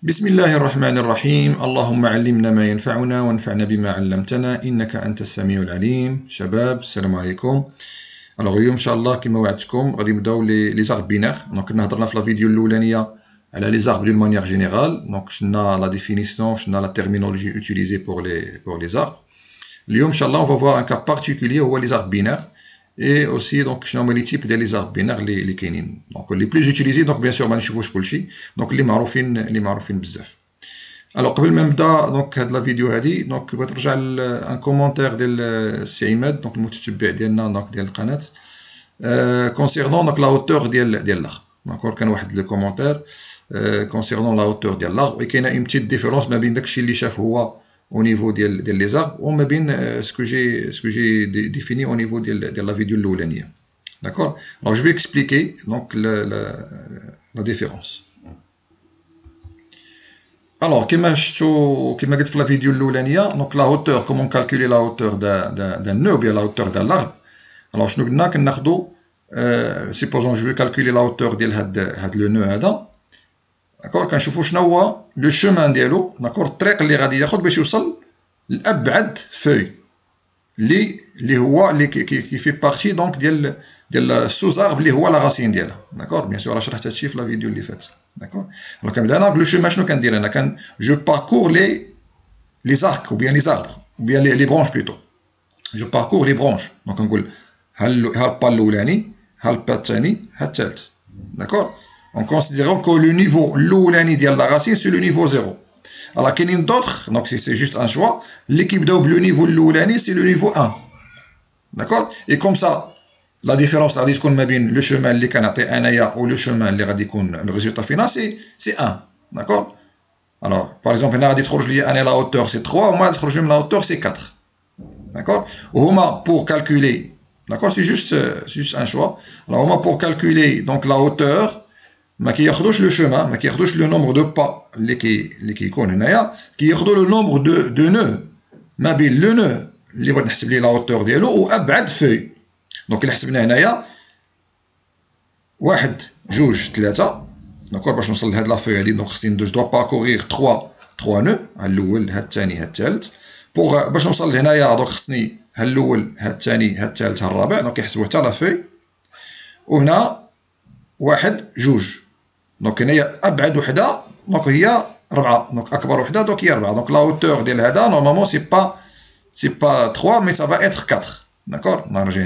بسم الله الرحمن الرحيم. اللهم علمنا ما ينفعنا وانفعنا بما علمتنا إنك أنت السميع العليم. شباب السلام عليكم. اليوم إن شاء الله كما وعدتكم غادي نبداو لي زارب بينير. دونك كنا هضرنا في لا فيديو الأولانية على لي زارب دون مانيير جينيرال. دونك شفنا لا ديفينيسيون، شفنا لا تيرمينولوجي utilisée pour les arbres. اليوم إن شاء الله on va voir un cas particulier هو لي زارب بينير. Et aussi donc شنو هما لي تيب ديال لي زارب بينير اللي كاينين. دونك لي بلوز اوتيليزي دونك بيان سور ما نشوفوش كلشي، دونك اللي معروفين بزاف. الوغ قبل ما نبدا دونك هاد لا فيديو هادي دونك بغيت نرجع لان كومونتير ديال السي عماد دونك المتتبع ديالنا دونك ديال القناه كونسيرنون دونك لا هوتور ديال لاغ. دونك كان واحد لو كومونتير كونسيرنون لا هوتور ديال لاغ، وكاينه اون بتيت ديفيرونس ما بين داكشي اللي شاف هو au niveau ديال لي زارب وما بين ce que j'ai défini au niveau ديال la vidéo الاولانيه. D'accord. Alors je vais expliquer donc la différence. Alors كما قلت في la vidéo الاولانيه دونك la hauteur, comment calculer la hauteur d'un nœud ou bien la hauteur d'un arbre. Alors شنو قلنا كناخذوا supposons je vais calculer la hauteur ديال هاد le nœud هذا. داكور. كنشوفوا شنو هو لو شومان ديالو، داكور، الطريق اللي غادي ياخذ باش يوصل لابعد فوي اللي هو اللي كيفي بارتي دونك ديال السوز ارب اللي هو لا راسين ديالها. داكور. بيان سور شرحت هادشي في لا فيديو اللي فات. داكور. دونك كنبدا انا لو شومان شنو كندير انا جو باركور لي زارك او بيان لي زاربر او بيان لي برونش بلوتو. جو باركور لي برونش. دونك نقول ها البا الاولاني، ها البا الثاني، ها الثالث. داكور. En considérant que le niveau l'oulani de la racine c'est le niveau 0. Alors qu'il y a d'autres, donc c'est juste un choix, l'équipe de le niveau l'oulani c'est le niveau 1. D'accord. Et comme ça, la différence là, le chemin اللي كنعطي انايا ou le chemin اللي غادي يكون le résultat final c'est 1. D'accord. Alors par exemple هنا غادي تخرج لي انا la hauteur c'est 3 وما غادي تخرج لي la hauteur c'est 4. D'accord. وهما pour calculer, d'accord, c'est juste un choix. Alors هما pour calculer donc la hauteur ما كياخذوش لو شومان، ما كياخذوش لو نومبر دو با اللي كيكون هنايا، كياخذوا لو نومبر دو نو ما بين لو نو اللي بغيت نحسب ليه لا هوتور ديالو وابعد فوي. دونك اللي حسبنا هنايا 1 2 3. داكور. باش نوصل لهاد لا فوي هادي دونك خصني ندوز دو باركوريغ 3 نو، ها الاول ها الثاني ها الثالث. بوغ باش نوصل لهنايا دونك خصني ها الاول ها الثاني ها الثالث ها الرابع. دونك كيحسبوا حتى لا فوي. وهنا 1 2. دونك هنايا ابعد وحده دونك هي 4. دونك اكبر وحده دونك هي 4. دونك لا هوتور ديال هذا نورمالمون سي با 3 مي سا فا اتر 4. داكور. نرجع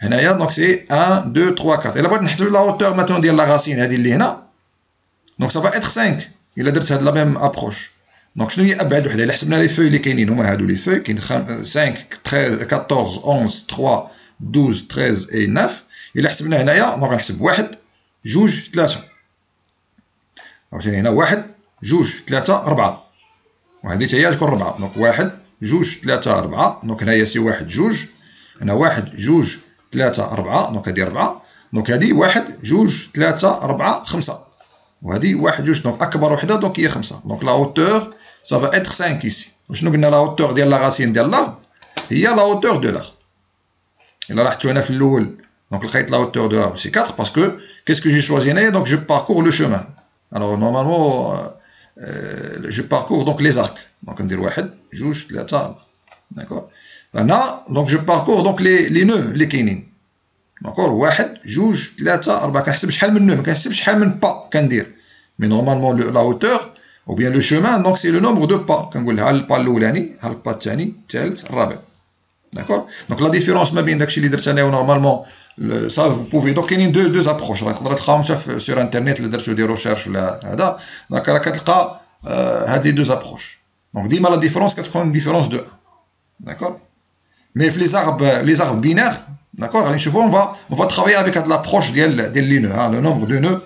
هنايا دونك سي 1 2 3 4. الا بغيت نحسب لا هوتور مثلا ديال لا راسين هذه اللي هنا دونك سا فا اتر 5 الا درت هاد لا ميم ابروش. دونك شنو هي ابعد وحده؟ الا حسبنا لي فوي اللي كاينين هما هادو لي فوي كاين 5 13 14 11 3 12 13 اي 9. الا حسبنا هنايا دونك غنحسب 1 2 3. عاوتاني هنا 1 2 3 4 وهذه حتى هي تكون 4. دونك 1 2 3 4. دونك هنايا سي 1 2. هنا 1 2 3 4. دونك هذه 4. دونك هذه 1 2 3 4 5 وهذه 1 2. دونك اكبر وحده دونك هي 5. دونك لا هوتور سا فا اتر 5 ايسي. وشنو قلنا لا هوتور ديال لا راسين ديال لاغ هي لا هوتور دو لاغ. الا لاحظتوا هنا في الاول دونك لقيت لا هوتور دو لاغ سي 4 باسكو qu'est-ce que j'ai choisi هنايا دونك جو باركور لو شومان. Alors normalement je parcours donc les arcs. Donc on dit 1 2 3. D'accord. هنا donc je parcours donc les nœuds اللي كاينين. داكور. 1 2 3 4. كنحسب شحال من نو، ما كنحسبش شحال من با كندير. مي نورمالمون لا هوتور او بيان لو شومان دونك سي لو نومبر دو با. كنقول ها البا الاولاني، ها البا الثاني، الثالث، الرابع. D'accord. Donc la différence ما بين داكشي اللي درت انايا نورمالمون ça vous pouvez donc كاينين deux approches. تقدر تلقاهم حتى sur internet اللي درتو دي ريشيرش ولا هذا. دونك راه كتلقى هاد لي deux approches. دونك ديما لا ديفيرونس كتكون ديفيرونس دو 1. داكور. مي في لي زارب بينير داكور غادي نشوفو on va travailler avec هاد l'approche ديال لي نو. ها لو نومبر دو نو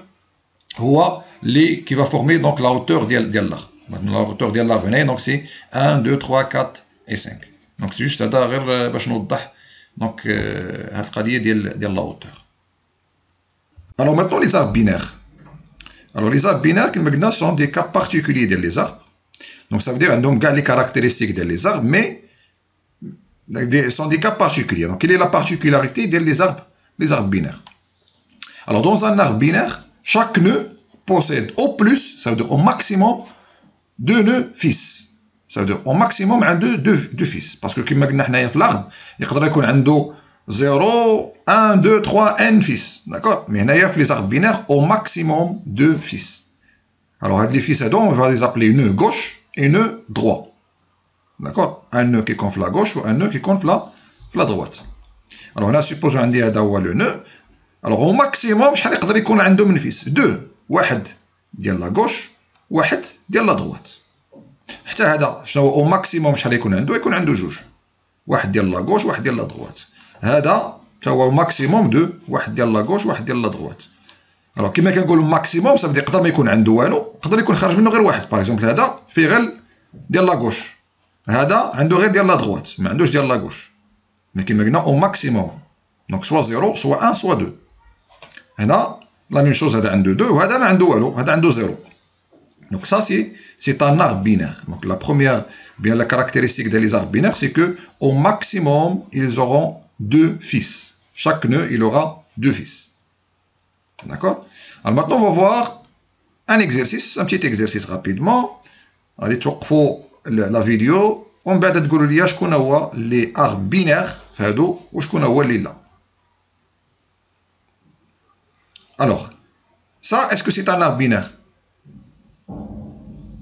هو اللي كي va former donc la hauteur ديال لاغ. la hauteur ديال لاغ هنا دونك سي 1 2 3 4 et 5. دونك سي جوست هذا غير باش نوضح دونك هاد القضيه ديال لا هوتور. الوغ ميتون لي زارب بينير. الوغ لي زارب بينير كما قلنا سون دي كا بارتيكولي ديال لي زارب. دونك سا فدير عندهم كاع لي كاركتيرستيك ديال لي زارب مي سون دي كا بارتيكولي. دونك كاين لا بارتيكولاريتي ديال لي زارب بينير. الوغ دون ان arbre binaire chaque nœud possède au plus, ça veut dire au maximum, 2 nœuds fils. Ça veut dire au maximum عنده deux fils. Parce que كما قلنا حنايا في الأرض يقدر يكون عنده 0, 1, 2, 3, n fils. D'accord? Mais هنايا في les arbres binaires au maximum 2 fils. Alors هاد les fils هادو on va les appeler nœud gauche et nœud droit. D'accord? Un nœud qui gonfle la gauche ou un nœud qui gonfle la droite. Alors هنا supposons عندي هذا هو le nœud. Alors au maximum شحال يقدر يكون عنده من فيس؟ 2. واحد ديال لا غوش واحد ديال لا دروات. حتى هذا شنو هو او ماكسيموم شحال يكون عنده؟ يكون عنده جوج. واحد ديال لا غوش واحد ديال لا دروات. هذا حتى هو ماكسيموم دو واحد ديال لا غوش واحد ديال لا دروات. الوغ كيما كنقولوا ماكسيموم صافي يقدر ما يكون عنده والو، يقدر يكون خارج منه غير واحد. باغ اكزومبل هذا فيه غير ديال لا غوش. هذا عنده غير ديال لا دروات، ما عندوش ديال لا غوش. مي كيما قلنا او ماكسيموم. دونك سوا 0 سوا 1 سوا 2. هنا لا ميم شوز هذا عنده 2 وهذا ما عنده والو، هذا عنده 0. Donc ça c'est un arbre binaire. Donc la première, bien la caractéristique des arbres binaires, c'est que au maximum ils auront 2 fils. Chaque nœud il aura 2 fils. D'accord? Alors maintenant on va voir un exercice, un petit exercice rapidement. Allez توقفوا la vidéo ومن بعد تقولوا لي شكون هو les arbres binaires هادو وشكون هو اللي لا. Alors ça est-ce que c'est un arbre binaire?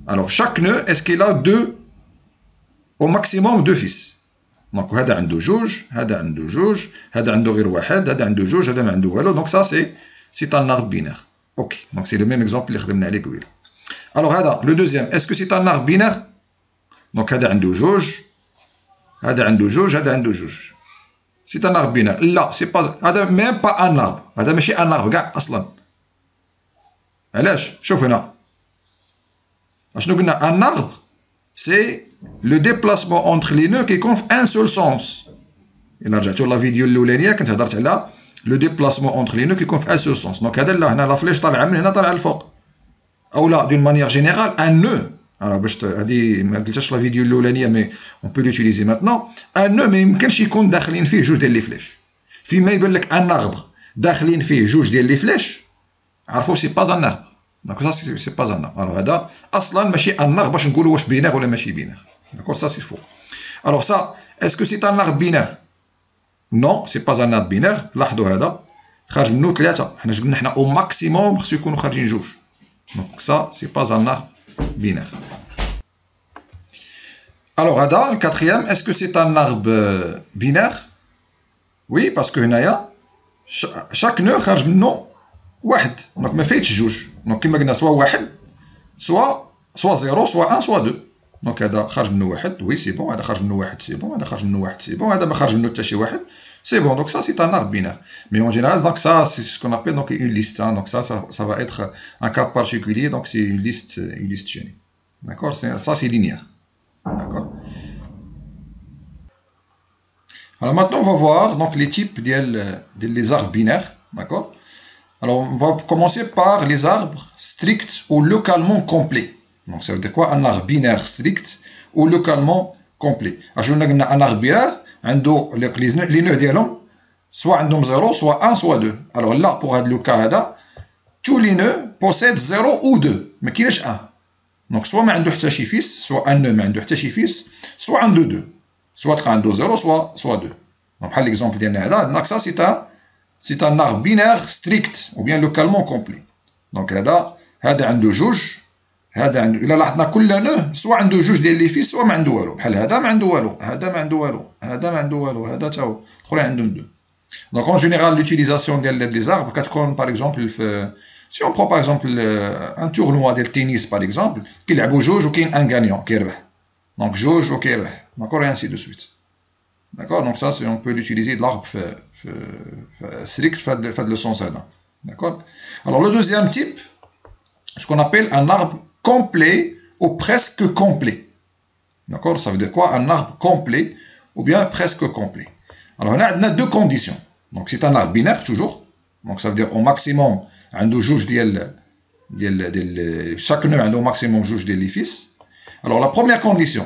Alors, chaque nœud, est-ce qu'il a au maximum 2 fils? Donc, هذا عنده جوج، هذا عنده جوج، هذا عنده غير واحد، هذا عنده جوج، هذا ما عنده والو. Donc, ça, c'est un arbre binaire. Ok. Donc, c'est le même exemple اللي خدمنا عليه قبيل. Alors, هذا, le deuxième, est-ce que c'est un arbre binaire? Donc, هذا عنده جوج، هذا عنده جوج، هذا عنده جوج. C'est un arbre binaire. لا، c'est pas, هذا même pas un arbre. هذا ماشي un arbre كاع أصلا. علاش؟ شوف هنا. Un arbre, c'est le déplacement entre les nœuds qui compte un seul sens. Et là, j'ai la vidéo الأولانية كنت هضرت على le déplacement entre les nœuds qui compte un seul sens. Donc هذا لا هنا لا فليش طالعة من هنا طالعة للفوق. أو لا d'une manière générale un nœud. Alors باش هذه ما قلتهاش la vidéo الأولانية mais on peut l'utiliser maintenant. Un nœud ما يمكنش يكون داخلين فيه جوج ديال لي فليش. فيما يبان لك un arbre داخلين فيه جوج ديال لي فليش عرفوا c'est pas un arbre. Donc ça c'est pas un arbre. Alors هذا اصلا ماشي un arbre باش نقولوا واش بينير ولا ماشي بينير. D'accord, ça c'est faux. Alors ça, est-ce que c'est un arbre binaire? Non, c'est pas un arbre binaire. لاحظوا هذا خارج منه 3. حنا قلنا حنا au maximum خصو يكونوا خارجين جوج. Donc ça c'est pas un arbre binaire. Alors هذا le quatrième, est-ce que c'est un arbre binaire? Oui, parce que هنايا chaque nœud خارج منه واحد. Donc ما فايتش جوج. Donc كما قلنا سوا واحد soit 0 soit 1 soit 2. Donc هذا خارج منه واحد. Oui c'est bon. هذا خارج منه واحد c'est bon. هذا خارج منه واحد c'est bon. هذا ما خارج منه حتى شي واحد c'est bon. Donc ça c'est un arbre binaire. Mais en général donc ça c'est ce qu'on appelle donc une liste. Hein. Donc ça va être un cas particulier. Donc c'est une liste chaînée. D'accord. Ça c'est linéaire. D'accord. Alors maintenant on va voir donc les types des arbres binaires. D'accord. Alors on va commencer par les arbres stricts ou localement complets. Donc ça veut dire quoi? Un arbre binaire strict ou localement complet. Alors un arbre binaire, les nœuds ديالهم soit عندهم 0, soit 1, soit 2. Alors là pour le cas هذا tous les nœuds possèdent 0 ou 2. ما كاينش 1. Donc soit ما عنده حتى شي فيس, soit un nœud ما عنده حتى شي فيس, soit عنده 2. soit عنده 0, soit 2. Donc بحال l'exemple ديالنا هذا عندنا ça c'est un arbre binaire strict ou bien localement complet. Donc هذا عنده جوج, هذا عنده إلا لاحظنا كل نœud سوا عنده جوج ديال لي فيس سوا ما عنده والو. بحال هذا ما عنده والو, هذا ما عنده والو, هذا ما عنده والو, هذا تا هو. الآخرين عندهم 2. Donc en général l'utilisation des arbres كتكون par exemple si on prend par exemple un tournoi de tennis par exemple كيلعبوا جوج وكاين un gagnant كيربح. Donc جوج وكيربح. D'accord, et ainsi de suite. D'accord, donc ça on peut l'utiliser de l'arbre strict fait le sens là. D'accord. Alors le deuxième type, ce qu'on appelle un arbre complet ou presque complet. D'accord, ça veut dire quoi? Un arbre complet ou bien presque complet. Alors on a deux conditions. Donc c'est un arbre binaire toujours. Donc ça veut dire au maximum عنده جوج ديال chaque nœud عنده au maximum جوج ديال les fils. Alors la première condition,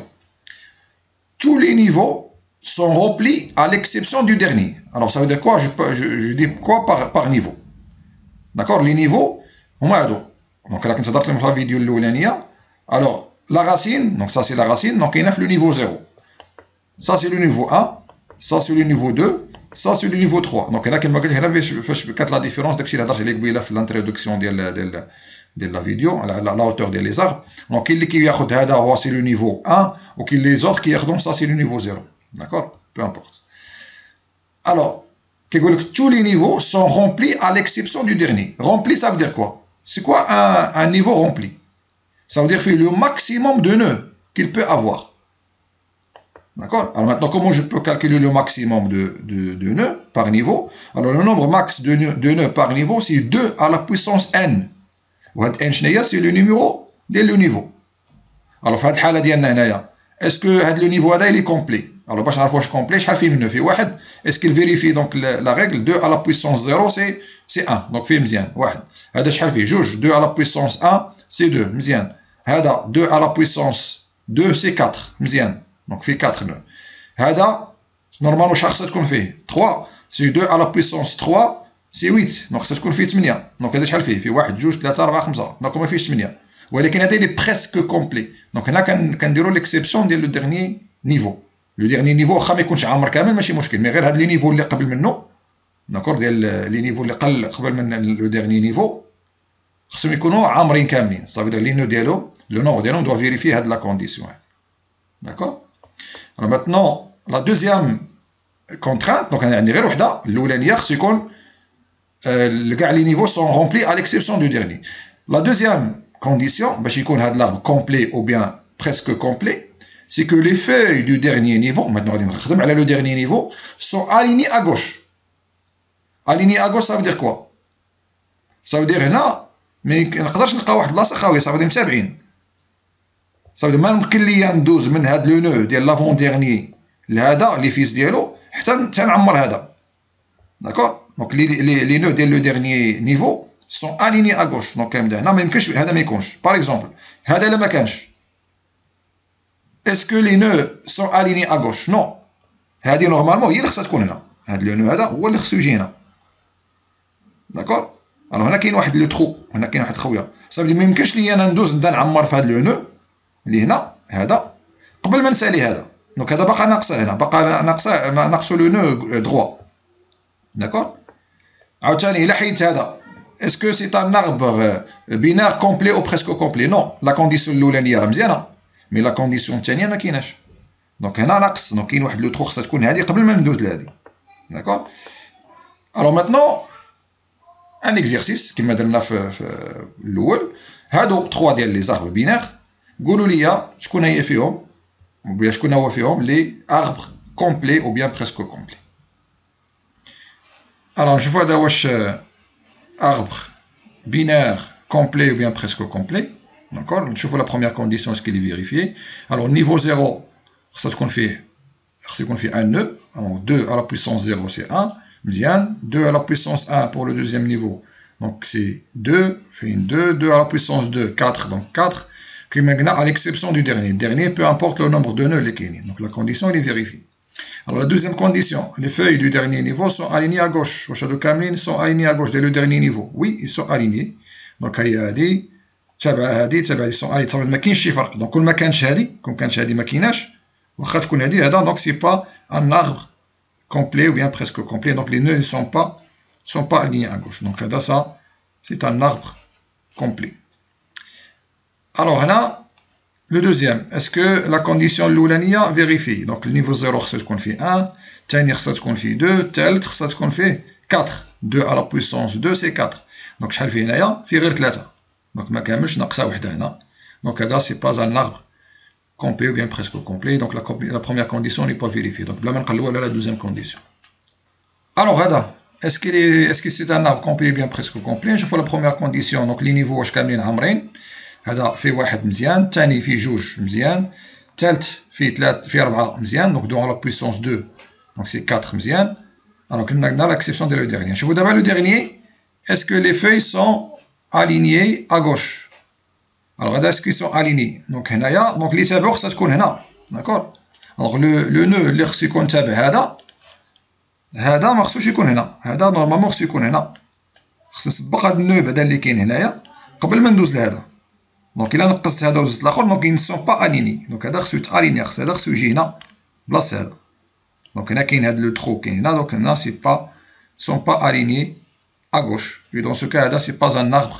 tous les niveaux sont remplis à l'exception du dernier. Alors ça veut dire quoi? Je dis quoi par niveau? D'accord, les niveaux هما هادو دونك راه كنت هضرت لكم في الفيديو الاولانيه. الوغ لا راسين، دونك سا سي لا راسين، دونك كاينه في لو نيفو 0. سا سي لو نيفو 1، سا سي لو نيفو 2، سا سي لو نيفو 3. دونك هنا كما قلت هنا فاش كانت لا ديفيرونس داكشي اللي هضرت عليه قبيله في الانتروداكسيون ديال لا فيديو على لا هوتور ديال لي زارب. دونك كاين اللي كياخذ هذا هو سي لو نيفو 1 وكاين لي زوطر كياخذهم سا سي لو نيفو 0. داكور بو امبورط. الوغ كيقول لك tous les niveaux sont remplis à l'exception du dernier. Rempli, ça veut dire quoi? C'est quoi un niveau rempli? Ça veut dire faire le maximum de nœuds qu'il peut avoir. D'accord? Alors maintenant, comment je peux calculer le maximum de nœuds par niveau? Alors le nombre max de nœuds par niveau, c'est 2 à la puissance n. Ou n c'est le numéro de le niveau. Alors في هذه الحالة ديالنا هنايا est-ce que هذا le niveau هذا il est complet? Alors باش نعرفوا واش كومبلي شحال فيه منه؟ فيه واحد. est-ce qu'il vérifie donc la règle 2 à la puissance 0 c'est 1. donc فيه مزيان واحد. هذا شحال فيه؟ جوج. 2 à la puissance 1 c'est 2 مزيان. هذا 2 à la puissance 2 c'est 4 مزيان. donc فيه 4 نو. هذا نورمالمون شحال خصها تكون فيه؟ 3 c'est 2 à la puissance 3 c'est 8. donc خصها تكون فيه 8. donc هذا شحال فيه؟ فيه 1 2 3 4 5. donc ما فيهش 8. ولكن هذا اللي بريسك كومبلي. دونك هنا كنديروا ليكسيبسيون ديال لو ديرني نيفو. لو ديرني نيفو واخا ما يكونش عامر كامل ماشي مشكل، مي غير هاد لي نيفو اللي قبل منه داكور ديال لي نيفو اللي قبل من لو ديرني نيفو خصهم يكونوا عامرين كاملين. صافي داك لي نو ديالو لو نومبر ديالهم دوا فيريفي هاد لا كونديسيون. داكور. alors maintenant la deuxième contrainte دونك انا عندي غير وحده الاولانيه خصو يكون كاع لي نيفو سون رومبلي à l'exception du dernier. la deuxième condition باش يكون هاد l'arbre complet ou bien presque complet, c'est que les feuilles du dernier niveau, maintenant غادي نخدم على le dernier niveau, sont alignées à gauche. alignées à gauche ça veut dire quoi? ça veut dire هنا ما نقدرش نلقى واحد البلاصه خاويه. ça veut dire متابعين. ça veut dire ما يمكن ليا ندوز من هاد لو نو ديال لافون ديرني لهذا لي فيس ديالو حتى نعمر هذا. داكور. دونك لي نو ديال لو dernier niveau sont alignés à gauche. donc كنبدا هنا ما يمكنش هذا ما يكونش. par exemple هذا الا ما كانش est-ce que les nœuds sont alignés à gauche? non. هذه نورمالمون هي اللي خصها تكون هنا. هذا لو نو هذا هو اللي خصو يجي هنا. داكور. الوغ هنا كاين واحد لو تخو، هنا كاين واحد الخويه. صافي ما يمكنش ليا انا ندوز نبدا نعمر في هذا لو نو اللي هنا هذا قبل ما نسالي هذا. دونك هذا باقا ناقصه هنا، باقا ناقصو لو نو دروا. داكور. عاوتاني الا حيدت هذا est-ce que c'est un arbre binaire complet ou presque complet? non. la condition الاولانيه راه مزيانه مي لا كونديسيون الثانيه ما كايناش. دونك هنا ناقص. دونك كاين واحد لو تخو خصها تكون هذه قبل ما ندوز لهذه. داكور. الوغ ماتنون ان اكزيرسيس كيما درنا في الاول. هادو 3 ديال لي زارب بينير قولوا لي شكون هي فيهم ou bien شكون هو فيهم لي arbres complets ou bien presque complets. alors نشوفوا هذا واش arbre binaire complet ou bien presque complet. D'accord. نشوفوا la première condition est-ce qu'il est vérifié. alors niveau 0 خصها تكون فيه un nœud. alors 2 à la puissance 0 c'est 1 مزيان. 2 à la puissance 1 pour le deuxième niveau donc c'est 2 fait 2 à la puissance 2 4 donc 4 كما قلنا à l'exception du dernier peu importe le nombre de nœuds اللي كاينين. donc la condition elle est vérifiée. alors la deuxième condition, les feuilles du dernier niveau sont alignées à gauche. واش هادو كاملين sont alignés à gauche dès le dernier niveau. oui ils sont alignés. donc هي هادي تابع هادي تابع هادي sont alignés. طبعا ما كاينش شي فرق. donc كل ما كانش هادي ما كايناش واخا تكون هادي هذا donc c'est pas un arbre complet ou bien presque complet. donc les nœuds ne sont pas alignés à gauche. donc هذا ça c'est un arbre complet. alors هنا le deuxième, est-ce que la condition l'oulania vérifie? donc le niveau 0 خصها تكون فيه 1 الثاني خصها تكون فيه 2 الثالث خصها تكون فيه 4 2 à la puissance 2 c'est 4 donc شحال فيه هنايا؟ فيه غير 3 donc ما كاملش ناقصه وحده هنا. donc هذا c'est pas un arbre complet ou bien presque complet. donc la première condition n'est pas vérifiée. donc بلا ما نقلبوا على la deuxième condition. alors هذا est-ce que c'est un arbre complet ou bien presque complet. نشوفوا la première condition. donc les niveaux واش كاملين عامرين. هذا فيه 1 مزيان الثاني فيه 2 مزيان الثالث فيه 3 فيه 4 مزيان donc 2 à la puissance 2 donc c'est 4 مزيان. alors كنا قلنا l'exception de le dernier. نشوفوا دابا le dernier est-ce que les feuilles sont alignées à gauche. alors هذا est-ce qu'ils sont alignés. donc هنايا donc اللي تابعو خصها تكون هنا. داكور. alors le nœud اللي خصو يكون تابع هذا ما خصوش يكون هنا. هذا نورمالمون خصو يكون هنا. خص نسبق هذا النœud بعدا اللي كاين هنايا قبل ما ندوز لهذا. دونك الا نقصت هذا وزدت الاخر دونك ils ne sont pas alignés. دونك هذا خصو يتاليني، هذا خصو يجي هنا بلاص هذا. دونك هنا كاين هذا لو ترو كاين هنا، دونك هنا سي با sont pas alignés à gauche. Et dans ce cas là, c'est pas un arbre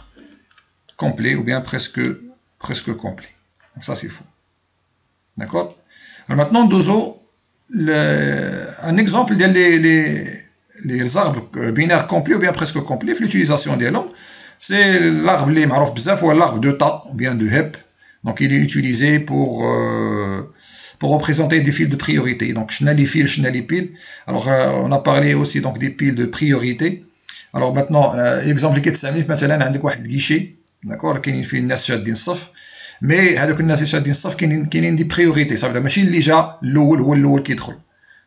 complet ou bien presque complet. Donc ça c'est faux. D'accord. Alors maintenant un exemple les arbres binaires complets ou bien presque complets, l'utilisation des langues, c'est l'arbre les معروف بزاف ou l'arbre de ta ou bien de hep. Donc il est utilisé pour représenter des files de priorité. Donc les fils, les piles. Alors on a parlé aussi donc des piles de priorité. Alors maintenant l'exemple qui est simple, مثلا عندك واحد الكيشي، d'accord، كاينين فيه الناس شادين الصف، مي هذوك الناس اللي شادين الصف كاينين دي بريوريتي، صافي ماشي اللي جا الاول هو الاول كيدخل.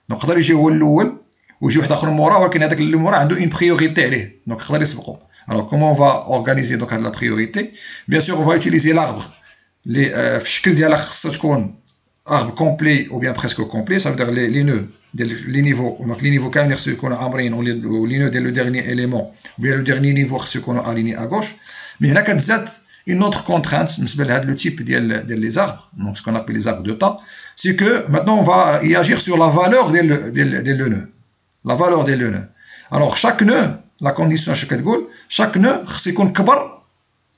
دونك يقدر يجي هو الاول ويجي واحد اخر موراه، ولكن هذاك اللي موراه عنده اون بريوريتي عليه، دونك يقدر يسبقو. Alors comment on va organiser donc la priorité? Bien sûr on va utiliser l'arbre في الشكل ديالها خصها تكون arbre complet ou bien presque complet, ça veut dire les nœuds, les niveaux, donc les niveaux كاملين خصو يكونوا عامرين، ou les nœuds ديال le dernier élément ou bien le dernier niveau خصو يكونوا alignés à gauche. Mais هنا كتزاد une autre contrainte بالنسبه لهذا le type ديال les arbres, donc ce qu'on appelle les arbres de tas, c'est que maintenant on va y agir sur la valeur ديال le nœud, la valeur ديال le nœud. Alors chaque nœud, la condition اش كتقول chaque nœud خصو يكون كبر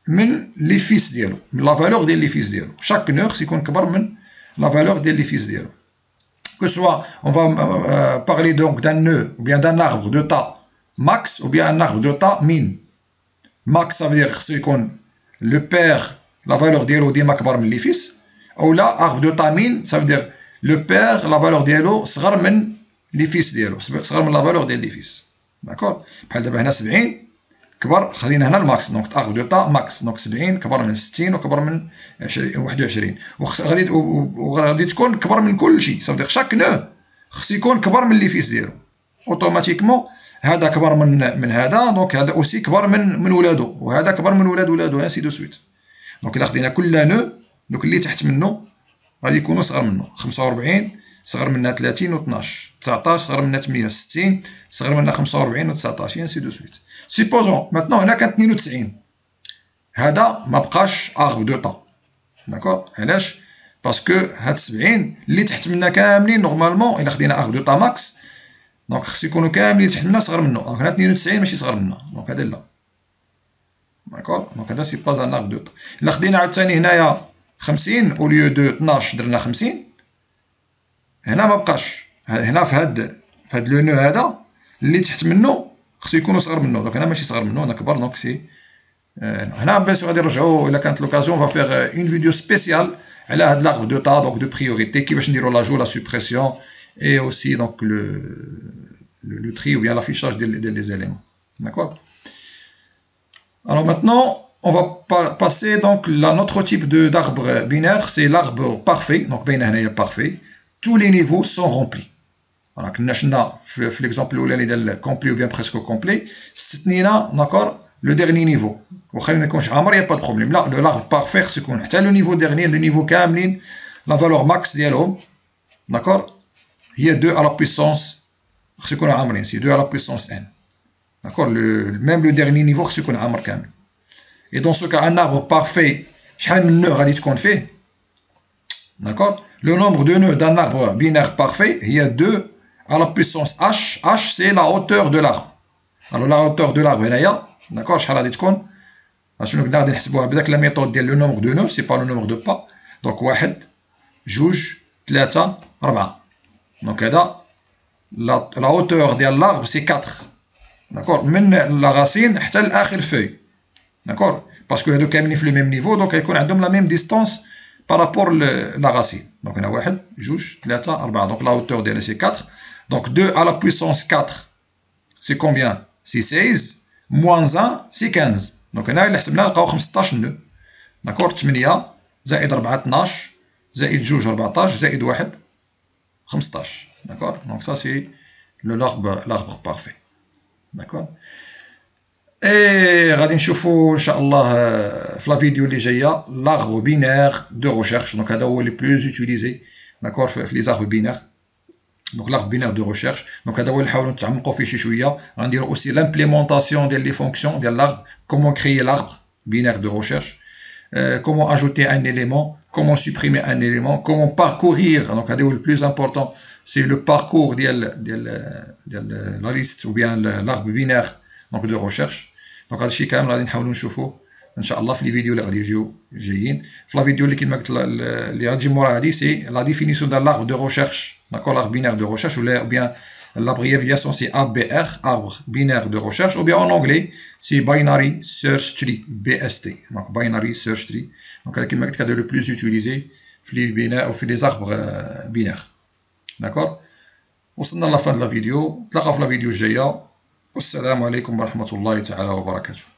من les fils ديالو، من la valeur ديال les fils ديالو. chaque nœud خصو يكون كبر من la valeur des fils d'Elo. Que soit, on va parler donc d'un nœud ou bien d'un arbre de tas max ou bien un arbre de tas min. Max, ça veut dire que le père, la valeur d'Elo dima kbar min les fils. Ou là, arbre de tas min, ça veut dire le père, la valeur d'Elo sgar min les fils d'Elo, sgar min la valeur des fils. D'accord. بحال دابا هنا 70 كبر، خلينا هنا الماكس، دونك arbre de tas max، دونك 70 كبر من 60 وكبر من 21، وغادي تكون كبر من كل شيء، صافي شاك نو خص يكون كبر من لي فيس ديالو اوتوماتيكمون. هذا كبر من هذا، دونك هذا اوسي كبر من ولادو، وهذا كبر من ولادو انسي دو سويت. دونك الا خدينا كل نو، دوك اللي تحت منه غادي يكونوا صغر منه. 45 صغر منها 30 و 12، 19 صغر منها 8، 60 صغر منها 45 و 19 انسي دو سويت. سيبوزون ماتنون هنا كان 92، هذا ما بقاش arbre de tas، داكور. علاش؟ باسكو هاد 70 اللي تحت منا كاملين نورمالمون الا خدينا arbre de tas max، دونك خص يكونوا كاملين تحت منا صغر منه. دونك هنا 92 ماشي صغر منه، دونك هذا لا، داكور. دونك هذا سي با ان arbre de tas. الا خدينا عاوتاني هنايا 50 او ليو دو 12 درنا 50، هنا ما بقاش، هنا في هاد لو نو هذا اللي تحت منه خصو يكونوا صغر منه، دونك هنا ماشي صغر منه، هنا كبر، دونك سي هنا بيان سور غادي نرجعوا الا كانت لوكازيون فا فيغ اون فيديو سبيسيال على هاد لاربر دو تا، دونك دو بريوريتي، كيفاش نديروا لاجو لا سوبريسيون اي اوسي دونك لو تري ou bien l'affichage des éléments, d'accord. Alors maintenant on va passer donc à notre type d'arbre binaire, c'est l'arbre parfait. Donc بين هنايا parfait, tous les niveaux sont remplis. Voilà, كنا شفنا في l'exemple الاولاني ديال complet ou bien presque complet، استثنينا داكور لو ديرني نيفو، واخا ما يكونش عامر يا با دو بروبليم. لا، لو لارب بارفي خص يكون حتى لو نيفو ديرني، لو نيفو كاملين لا فالور ماكس ديالهم داكور هي 2 على بويسونس، خص يكونوا عامرين، سي 2 على بويسونس ان، داكور. ميم لو ديرني نيفو خص يكون عامر كامل. اي دون سو كا ان اربر بارفي شحال من نو غادي تكون فيه، داكور. لو نومبر دو نو دان اربر بينير بارفي هي 2 à la puissance h. H c'est la hauteur de l'arbre. Alors la hauteur de l'arbre هنايا داكور شحال غادي تكون؟ شنو كنا غادي نحسبوها بداك لا ميثود ديال لو نومبر دو نو، سي با لو نومبر دو با. دونك 1 2 3 4، دونك هذا لا hauteur ديال l'arbre سي 4، داكور، من لا راسين حتى لاخر فوي، داكور. باسكو هادو كاملين في لو ميم نيفو، دونك غيكون عندهم لا ميم ديستونس بارابور لا راسين. دونك هنا 1 2 3 4، دونك لا hauteur ديالها سي 4. Donc 2 à la puissance 4, c'est combien? C'est 16, moins 1, c'est 15. Donc هنا اللي حسبناه نلقاو 15 نو، داكور. 8 زائد 4 12 زائد 2 14 زائد 1 15، داكور. Donc ça c'est l'arbre parfait, داكور. اي غادي نشوفوا ان شاء الله في لا فيديو اللي جايه l'arbre binaire de recherche. Donc هذا هو اللي بلوز يوتيليزي، داكور، في لي زاربر بينير. Donc l'arbre binaire de recherche. Donc هذا هو اللي نحاولوا نتعمقوا فيه شي شويه. غنديروا aussi l'implémentation ديال لي فونكسيون ديال l'arbre, comment créer l'arbre binaire de recherche. Comment ajouter un élément, comment supprimer un élément, comment parcourir. Donc, le plus important, c'est le parcours de la liste ou bien l'arbre binaire donc, de recherche. Donc, هذا الشيء كامل غادي نحاولوا نشوفوه ان شاء الله في لي فيديو اللي غادي يجيو جايين. في لا فيديو اللي كما قلت اللي غادي مورا هادي سي لا ديفينيسيون ديال l'arbre de recherche, d'accord, l'arbre binaire de recherche, ou bien l'abréviation c'est ABR, arbre binaire de recherche, ou bien en anglais c'est binary search tree, BST, donc binary search tree. Donc كما قلت هذا le plus utilisé في les binaires ou في les arbres binaires, d'accord. وصلنا لفان de la vidéo, نتلاقاو في la vidéo الجايه. والسلام عليكم ورحمه الله تعالى وبركاته.